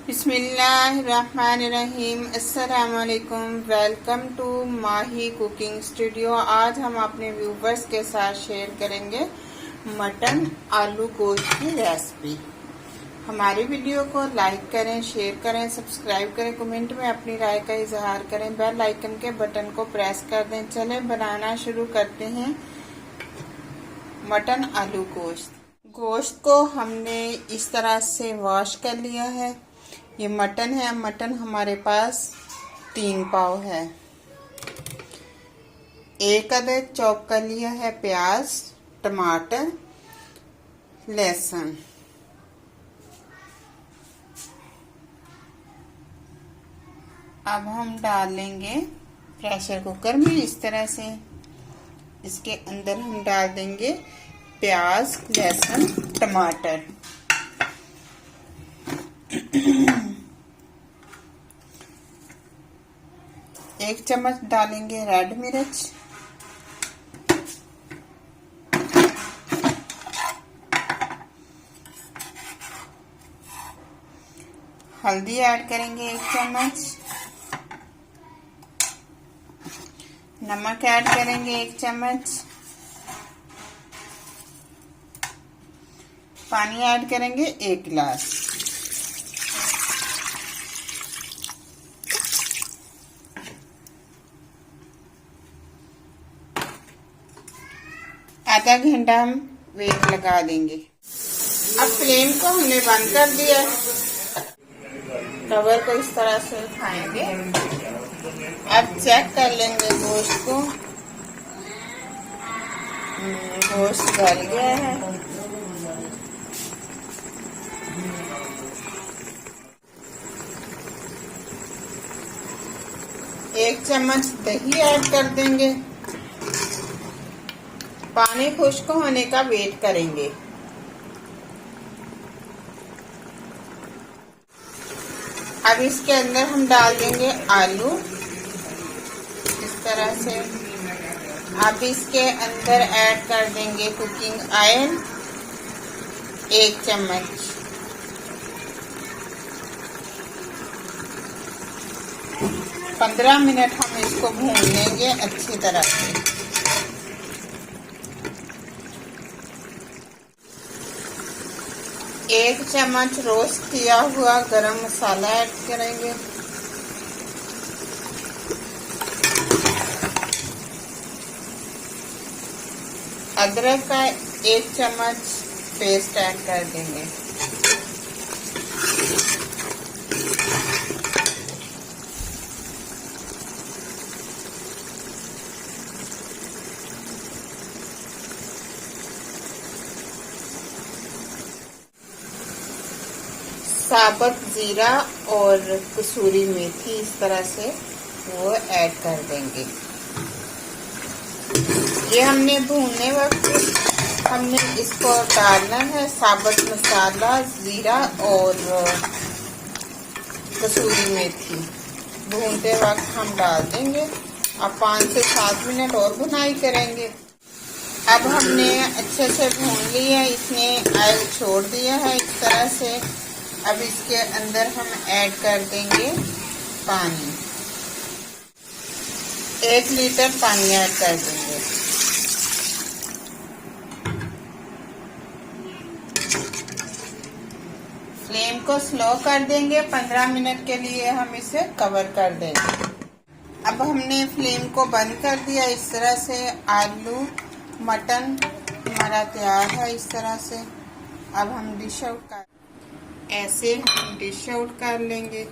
बिस्मिल्लाहिर्रहमानिर्रहीम। अस्सलामुअलैकुम। Welcome to Mahi cooking studio. आज हम अपने व्यूवर्स के साथ शेयर करेंगे मटन आलू गोश्त की रेसिपी। हमारी वीडियो को लाइक करें, शेयर करें, सब्सक्राइब करें, कमेंट में अपनी राय का इजहार करें, बेल आइकन के बटन को प्रेस कर दें। चलें बनाना शुरू करते हैं मटन आलू गोश्त। गोश्त को हमने इस तरह से वॉश कर लिया है। ये मटन है। मटन हमारे पास 3 पाव है। 1 अदद चॉप कर लिया है प्याज, टमाटर, लहसुन। अब हम डालेंगे प्रेशर कुकर में इस तरह से। इसके अंदर हम डाल देंगे प्याज, लहसुन, टमाटर। एक चम्मच डालेंगे रेड मिर्च, हल्दी ऐड करेंगे 1 चम्मच, नमक ऐड करेंगे 1 चम्मच, पानी ऐड करेंगे 1 गिलास। आधा घंटा हम वेट लगा देंगे। अब फ्लेम को हमने बंद कर दिया। कवर को इस तरह से उठाएंगे। अब चेक कर लेंगे गोश्त को। गोश्त गल गया है। एक चम्मच दही ऐड कर देंगे। पानी खुश्क होने का वेट करेंगे। अब इसके अंदर हम डाल देंगे आलू इस तरह से। अब इसके अंदर ऐड कर देंगे कुकिंग ऑयल 1 चम्मच। पंद्रह मिनट हम इसको भून लेंगे अच्छी तरह से। एक चम्मच रोस्ट किया हुआ गरम मसाला ऐड करेंगे। अदरक का 1 चम्मच पेस्ट ऐड कर देंगे। साबुत जीरा और कसूरी मेथी इस तरह से वो ऐड कर देंगे। ये हमने भूनने वक्त हमने इसको डालना है। साबुत मसाला, जीरा और कसूरी मेथी भूनते वक्त हम डाल देंगे। अब 5 से 7 मिनट और भुनाई करेंगे। अब हमने अच्छे से भून लिया। इसने ऑयल छोड़ दिया है इस तरह से। अब इसके अंदर हम ऐड कर देंगे पानी। 1 लीटर पानी ऐड कर देंगे। फ्लेम को स्लो कर देंगे। 15 मिनट के लिए हम इसे कवर कर देंगे। अब हमने फ्लेम को बंद कर दिया इस तरह से। आलू मटन हमारा तैयार है इस तरह से। अब हम डिश आउट कर ऐसे हम डिश आउट कर लेंगे।